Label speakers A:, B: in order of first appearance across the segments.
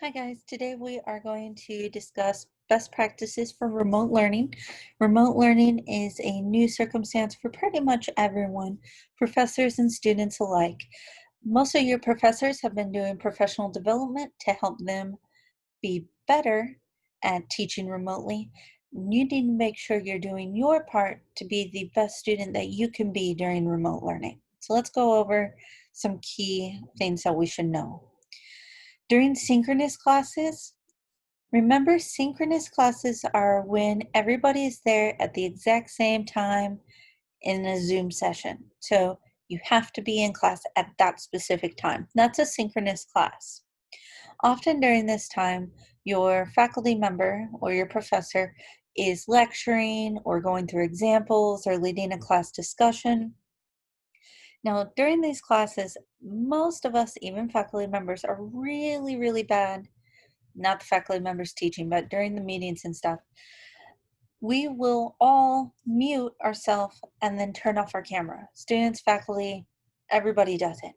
A: Hi guys, today we are going to discuss best practices for remote learning. Remote learning is a new circumstance for pretty much everyone, professors and students alike. Most of your professors have been doing professional development to help them be better at teaching remotely. You need to make sure you're doing your part to be the best student that you can be during remote learning. So let's go over some key things that we should know. During synchronous classes, remember, synchronous classes are when everybody is there at the exact same time in a Zoom session. So you have to be in class at that specific time. That's a synchronous class. Often during this time, your faculty member or your professor is lecturing or going through examples or leading a class discussion. Now, during these classes, most of us, even faculty members, are really, really bad, not the faculty members teaching, but during the meetings and stuff, we will all mute ourselves and then turn off our camera. Students, faculty, everybody does it.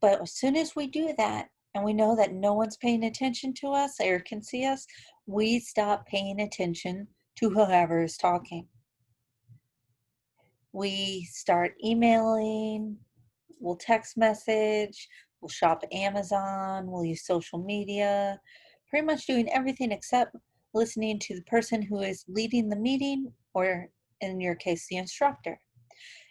A: But as soon as we do that, and we know that no one's paying attention to us or can see us, we stop paying attention to whoever is talking. We start emailing, we'll text message, we'll shop Amazon, we'll use social media, pretty much doing everything except listening to the person who is leading the meeting, or in your case, the instructor.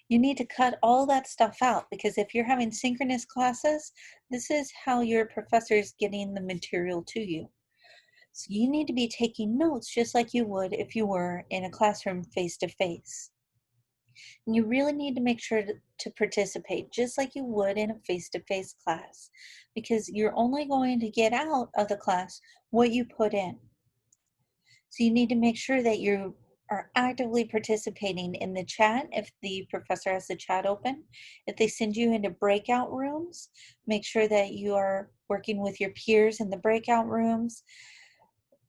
A: You need to cut all that stuff out, because if you're having synchronous classes, this is how your professor is getting the material to you. So you need to be taking notes just like you would if you were in a classroom face to face. And you really need to make sure to participate just like you would in a face-to-face class, because you're only going to get out of the class what you put in. So you need to make sure that you are actively participating in the chat if the professor has the chat open. If they send you into breakout rooms, make sure that you are working with your peers in the breakout rooms.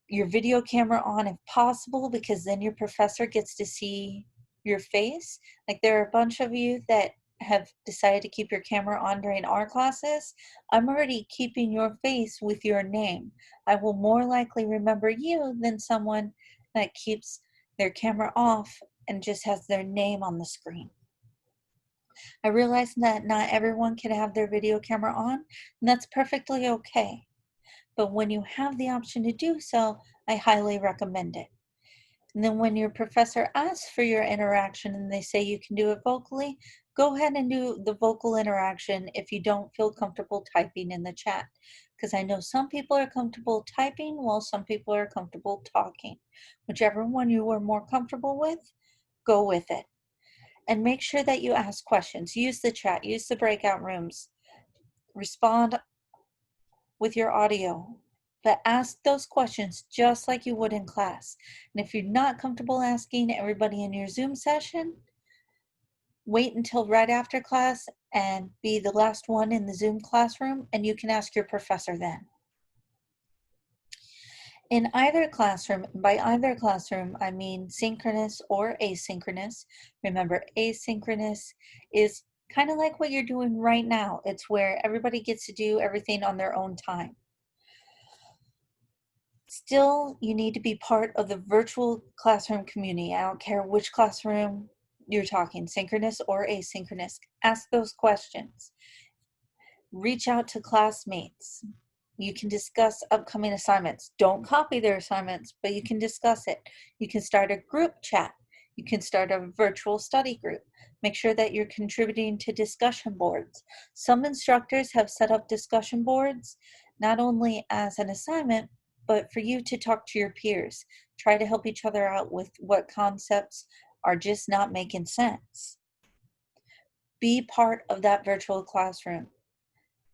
A: Your video camera on if possible, because then your professor gets to see your face. Like, there are a bunch of you that have decided to keep your camera on during our classes. I'm already keeping your face with your name. I will more likely remember you than someone that keeps their camera off and just has their name on the screen. I realize that not everyone can have their video camera on, and that's perfectly okay. But when you have the option to do so, I highly recommend it. And then when your professor asks for your interaction and they say you can do it vocally, go ahead and do the vocal interaction if you don't feel comfortable typing in the chat. Because I know some people are comfortable typing while some people are comfortable talking. Whichever one you are more comfortable with, go with it. And make sure that you ask questions. Use the chat, use the breakout rooms, respond with your audio, but ask those questions just like you would in class. And if you're not comfortable asking everybody in your Zoom session, wait until right after class and be the last one in the Zoom classroom, and you can ask your professor then. In either classroom, by either classroom, I mean synchronous or asynchronous. Remember, asynchronous is kind of like what you're doing right now. It's where everybody gets to do everything on their own time. Still, you need to be part of the virtual classroom community. I don't care which classroom you're talking, synchronous or asynchronous. Ask those questions. Reach out to classmates. You can discuss upcoming assignments. Don't copy their assignments, but you can discuss it. You can start a group chat. You can start a virtual study group. Make sure that you're contributing to discussion boards. Some instructors have set up discussion boards, not only as an assignment, but for you to talk to your peers. Try to help each other out with what concepts are just not making sense. Be part of that virtual classroom.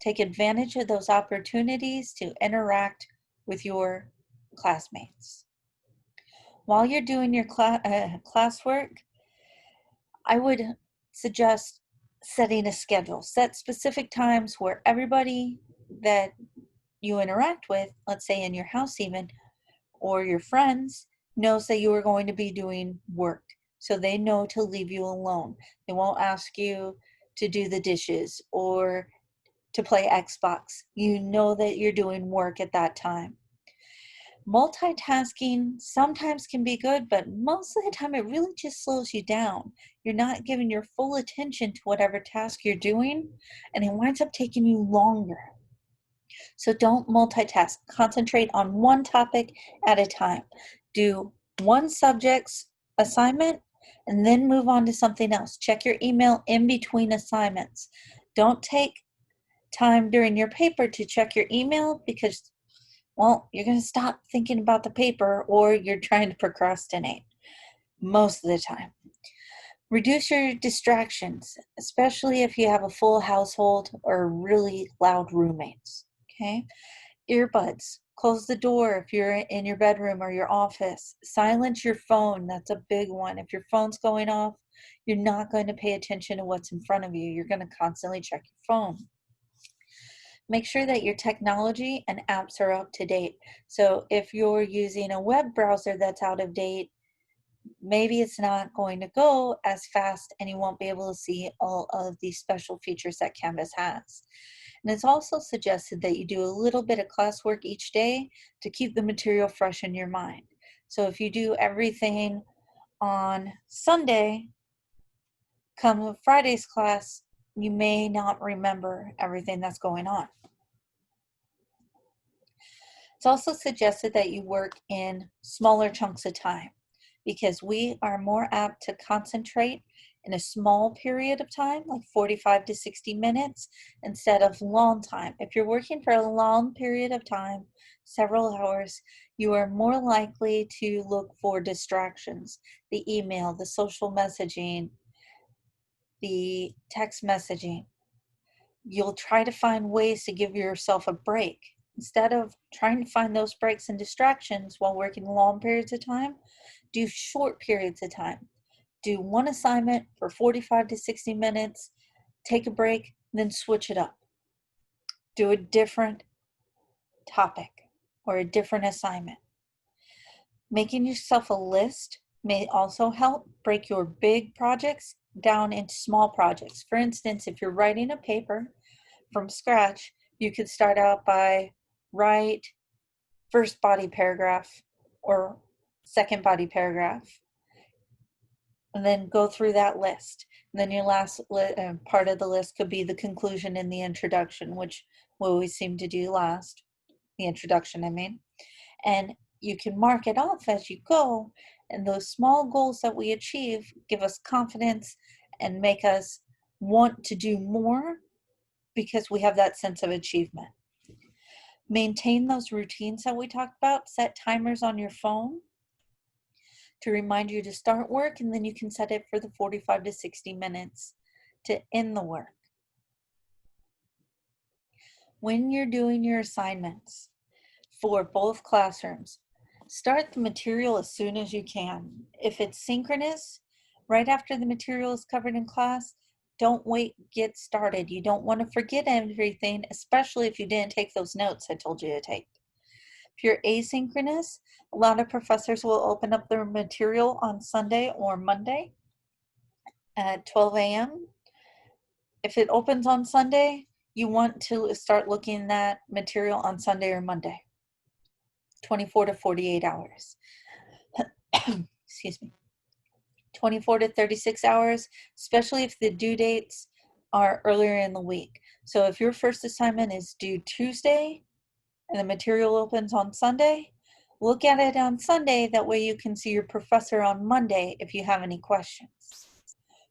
A: Take advantage of those opportunities to interact with your classmates. While you're doing your classwork, I would suggest setting a schedule. Set specific times where everybody that you interact with, let's say in your house even, or your friends, knows that you are going to be doing work. So they know to leave you alone. They won't ask you to do the dishes or to play Xbox. You know that you're doing work at that time. Multitasking sometimes can be good, but most of the time it really just slows you down. You're not giving your full attention to whatever task you're doing, and it winds up taking you longer. So don't multitask. Concentrate on one topic at a time. Do one subject's assignment and then move on to something else. Check your email in between assignments. Don't take time during your paper to check your email because, well, you're going to stop thinking about the paper or you're trying to procrastinate most of the time. Reduce your distractions, especially if you have a full household or really loud roommates. Okay? Earbuds. Close the door if you're in your bedroom or your office. Silence your phone. That's a big one. If your phone's going off, you're not going to pay attention to what's in front of you. You're going to constantly check your phone. Make sure that your technology and apps are up to date. So if you're using a web browser that's out of date, maybe it's not going to go as fast and you won't be able to see all of these special features that Canvas has. And it's also suggested that you do a little bit of classwork each day to keep the material fresh in your mind. So if you do everything on Sunday, come Friday's class, you may not remember everything that's going on. It's also suggested that you work in smaller chunks of time because we are more apt to concentrate in a small period of time, like 45 to 60 minutes, instead of long time. If you're working for a long period of time, several hours, you are more likely to look for distractions, the email, the social messaging, the text messaging. You'll try to find ways to give yourself a break. Instead of trying to find those breaks and distractions while working long periods of time, do short periods of time. Do one assignment for 45 to 60 minutes, take a break, then switch it up. Do a different topic or a different assignment. Making yourself a list may also help. Break your big projects down into small projects. For instance, if you're writing a paper from scratch, you could start out by write first body paragraph or second body paragraph, and then go through that list. And then your last part of the list could be the conclusion and the introduction, which we always seem to do last, the introduction, I mean. And you can mark it off as you go, and those small goals that we achieve give us confidence and make us want to do more because we have that sense of achievement. Maintain those routines that we talked about. Set timers on your phone to remind you to start work, and then you can set it for the 45 to 60 minutes to end the work. When you're doing your assignments for both classrooms, start the material as soon as you can. If it's synchronous, right after the material is covered in class, don't wait, get started. You don't want to forget everything, especially if you didn't take those notes I told you to take. If you're asynchronous, a lot of professors will open up their material on Sunday or Monday at 12 a.m. If it opens on Sunday, you want to start looking at that material on Sunday or Monday, 24 to 48 hours. Excuse me. 24 to 36 hours, especially if the due dates are earlier in the week. So if your first assignment is due Tuesday and the material opens on Sunday, look at it on Sunday. That way you can see your professor on Monday if you have any questions.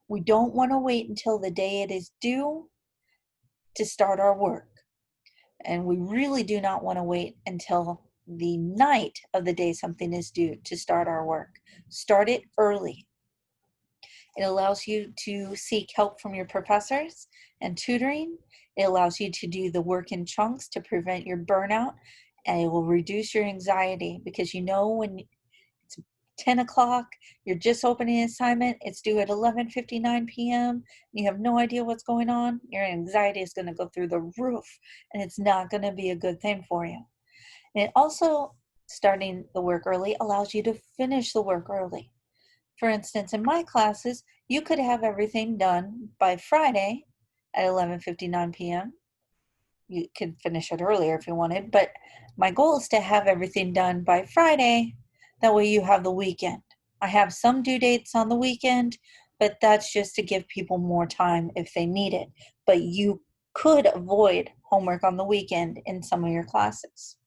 A: We don't want to wait until the day it is due to start our work. And we really do not want to wait until the night of the day something is due to start our work. Start it early. It allows you to seek help from your professors and tutoring. It allows you to do the work in chunks to prevent your burnout, and it will reduce your anxiety because you know when it's 10 o'clock, you're just opening an assignment, it's due at 11:59 p.m., you have no idea what's going on, your anxiety is going to go through the roof, and it's not going to be a good thing for you. And it also, starting the work early allows you to finish the work early. For instance, in my classes, you could have everything done by Friday at 11:59 p.m. You could finish it earlier if you wanted, but my goal is to have everything done by Friday. That way you have the weekend. I have some due dates on the weekend, but that's just to give people more time if they need it. But you could avoid homework on the weekend in some of your classes.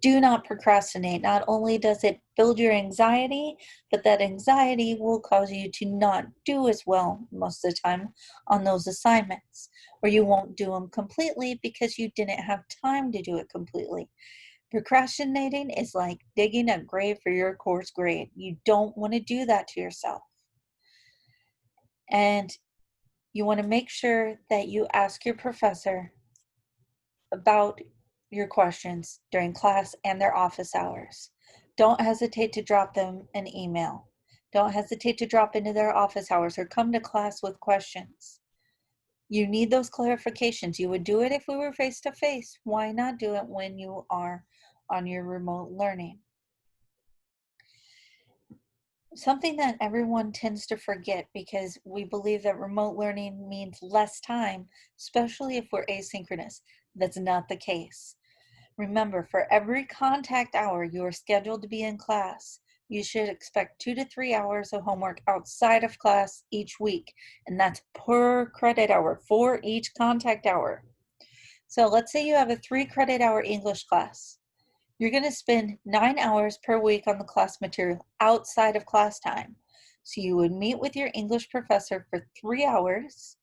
A: Do not procrastinate. Not only does it build your anxiety, but that anxiety will cause you to not do as well most of the time on those assignments, or you won't do them completely because you didn't have time to do it completely. Procrastinating is like digging a grave for your course grade. You don't want to do that to yourself. And you want to make sure that you ask your professor about your questions during class and their office hours. Don't hesitate to drop them an email. Don't hesitate to drop into their office hours or come to class with questions. You need those clarifications. You would do it if we were face to face. Why not do it when you are on your remote learning? Something that everyone tends to forget because we believe that remote learning means less time, especially if we're asynchronous. That's not the case. Remember, for every contact hour you are scheduled to be in class, you should expect 2 to 3 hours of homework outside of class each week, and that's per credit hour for each contact hour. So let's say you have a 3 credit hour English class. You're going to spend 9 hours per week on the class material outside of class time. So you would meet with your English professor for 3 hours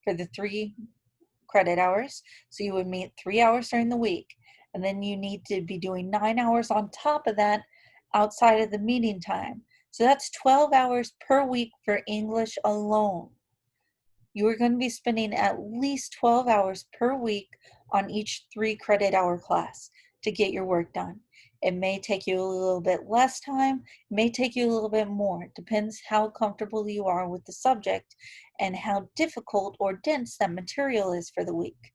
A: for the 3 credit hours. So you would meet 3 hours during the week. And then you need to be doing 9 hours on top of that outside of the meeting time. So that's 12 hours per week for English alone. You are going to be spending at least 12 hours per week on each 3 credit hour class to get your work done. It may take you a little bit less time, it may take you a little bit more. It depends how comfortable you are with the subject and how difficult or dense that material is for the week.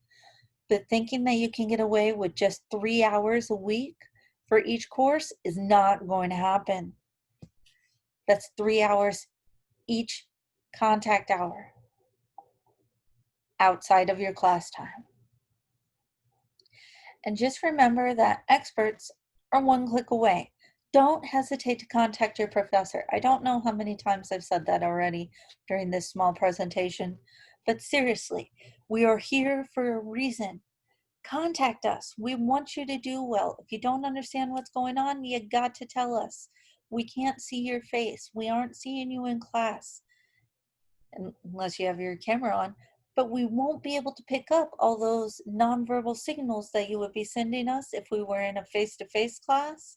A: But thinking that you can get away with just 3 hours a week for each course is not going to happen. That's 3 hours each contact hour outside of your class time. And just remember that experts are one click away. Don't hesitate to contact your professor. I don't know how many times I've said that already during this small presentation, but seriously, we are here for a reason. Contact us. We want you to do well. If you don't understand what's going on, you got to tell us. We can't see your face. We aren't seeing you in class unless you have your camera on, but we won't be able to pick up all those nonverbal signals that you would be sending us if we were in a face-to-face class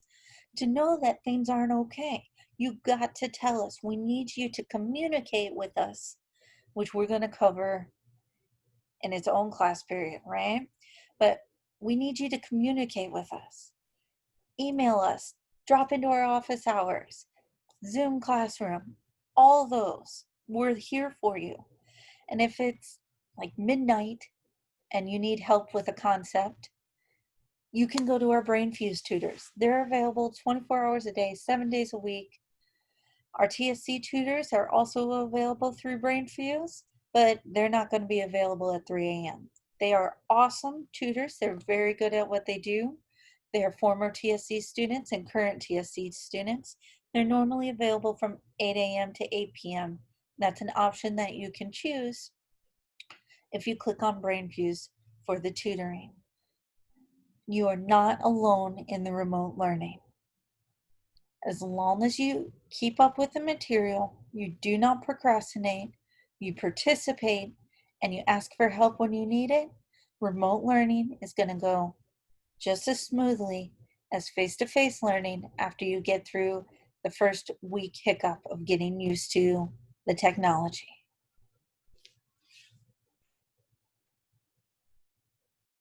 A: to know that things aren't okay. You got to tell us. We need you to communicate with us, which we're going to cover in its own class period, right? But we need you to communicate with us. Email us, drop into our office hours, Zoom classroom, all those. We're here for you. And if it's like midnight and you need help with a concept, you can go to our BrainFuse tutors. They're available 24 hours a day, 7 days a week. Our TSC tutors are also available through BrainFuse, but they're not going to be available at 3 a.m. They are awesome tutors. They're very good at what they do. They are former TSC students and current TSC students. They're normally available from 8 a.m. to 8 p.m. That's an option that you can choose if you click on BrainFuse for the tutoring. You are not alone in the remote learning. As long as you keep up with the material, you do not procrastinate, you participate, and you ask for help when you need it, remote learning is going to go just as smoothly as face-to-face learning after you get through the first week hiccup of getting used to the technology.